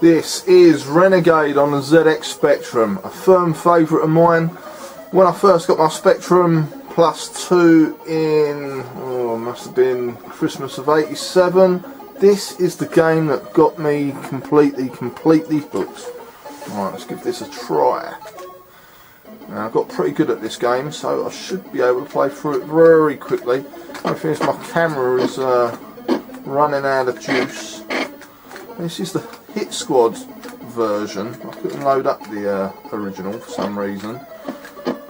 This is Renegade on the ZX Spectrum, a firm favourite of mine. When I first got my Spectrum Plus 2 in, must have been Christmas of '87, this is the game that got me completely hooked. Right, let's give this a try. Now, I got pretty good at this game, so I should be able to play through it very quickly. I think my camera is running out of juice. This is the Hit Squad version. I couldn't load up the original for some reason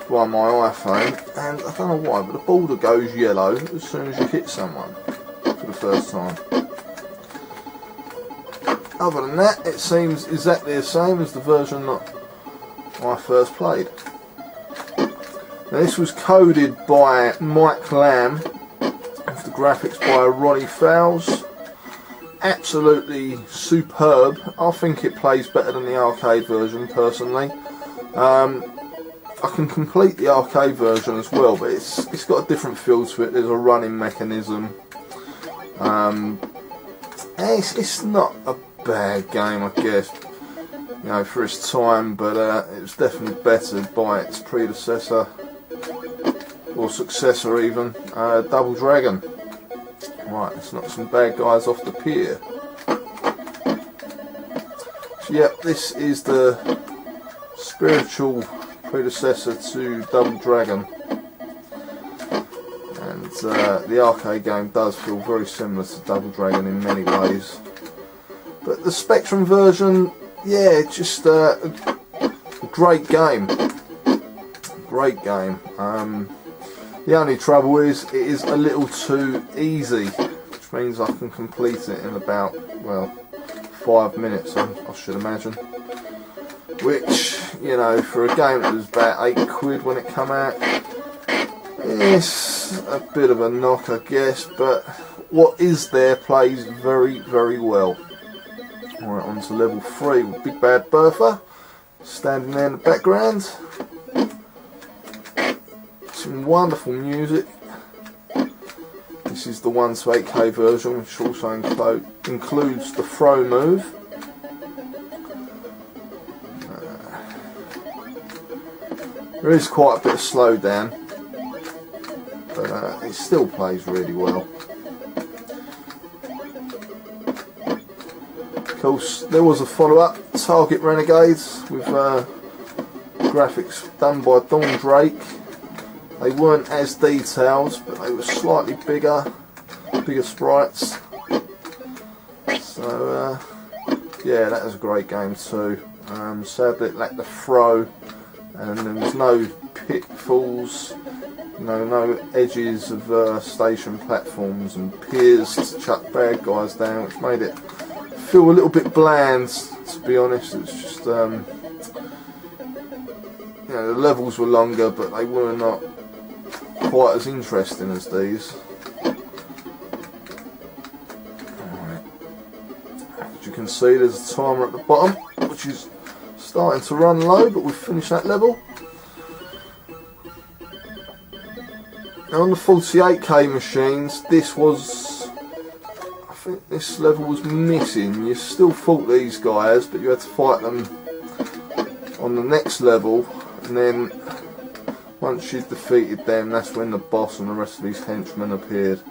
by my iPhone, and I don't know why, but the border goes yellow as soon as you hit someone for the first time. Other than that, it seems exactly the same as the version that I first played. Now, this was coded by Mike Lamb, with the graphics by Ronnie Fowles. Absolutely superb. I think it plays better than the arcade version personally. I can complete the arcade version as well, but it's got a different feel to it. There's a running mechanism. It's not a bad game, I guess, you know, for its time, but it was definitely bettered by its predecessor, or successor even, Double Dragon. Right, let's knock some bad guys off the pier. So, yep, this is the spiritual predecessor to Double Dragon, and the arcade game does feel very similar to Double Dragon in many ways. But the Spectrum version, yeah, just a great game. Great game. The only trouble is, it is a little too easy, which means I can complete it in about, well, 5 minutes, I should imagine. Which, you know, for a game that was about £8 when it came out, it's a bit of a knock, I guess, but what is there plays very, very well. Alright, on to level 3 with Big Bad Bertha, standing there in the background. Some wonderful music. This is the 1:8K version, which also includes the throw move. There is quite a bit of slowdown, but it still plays really well. Of course, there was a follow-up, Target Renegades, with graphics done by Don Drake. They weren't as detailed, but they were slightly bigger sprites. So yeah, that was a great game too. Sadly it lacked the throw, and there was no pitfalls, you know, no edges of station platforms and piers to chuck bad guys down, which made it feel a little bit bland, to be honest. It's just you know, the levels were longer, but they were not quite as interesting as these. Alright. As you can see, there's a timer at the bottom, which is starting to run low, but we've finished that level. Now, on the 48K machines, I think this level was missing. You still fought these guys, but you had to fight them on the next level, and then once you'd defeated them, that's when the boss and the rest of these henchmen appeared.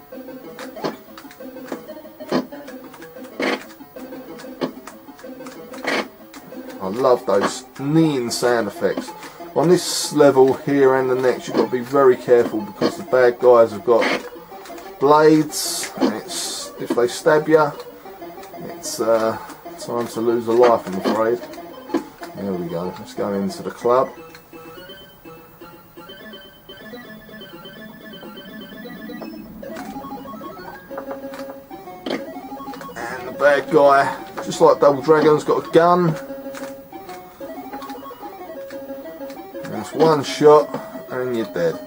I love those kneeing sound effects. On this level here and the next, you've got to be very careful, because the bad guys have got blades, and if they stab you, it's time to lose a life, I'm afraid. There we go, let's go into the club. And the bad guy, just like Double Dragon's got a gun. And it's one shot and you're dead.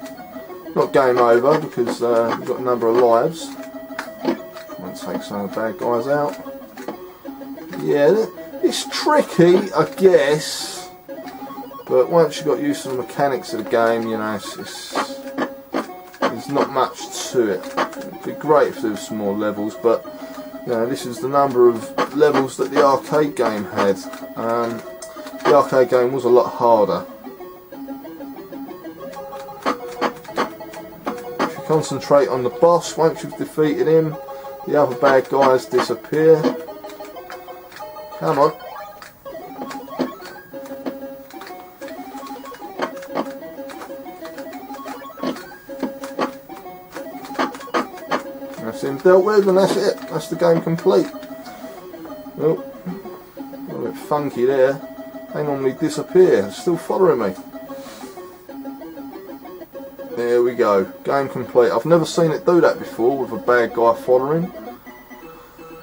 Not game over, because you've got a number of lives. Might take some of the bad guys out. Yeah, it's tricky, I guess, but once you got used to the mechanics of the game, you know, there's not much to it. It'd be great if there was some more levels, but Now this is the number of levels that the arcade game had. The arcade game was a lot harder. If you concentrate on the boss, once you've defeated him, the other bad guys disappear. Come on. That's him dealt with, and that's it. That's the game complete. Oh, a bit funky there. They normally disappear. It's still following me. There we go. Game complete. I've never seen it do that before with a bad guy following.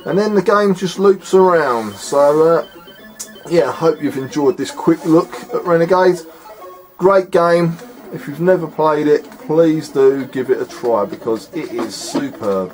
And then the game just loops around. So yeah, I hope you've enjoyed this quick look at Renegade. Great game. If you've never played it, please do give it a try because it is superb.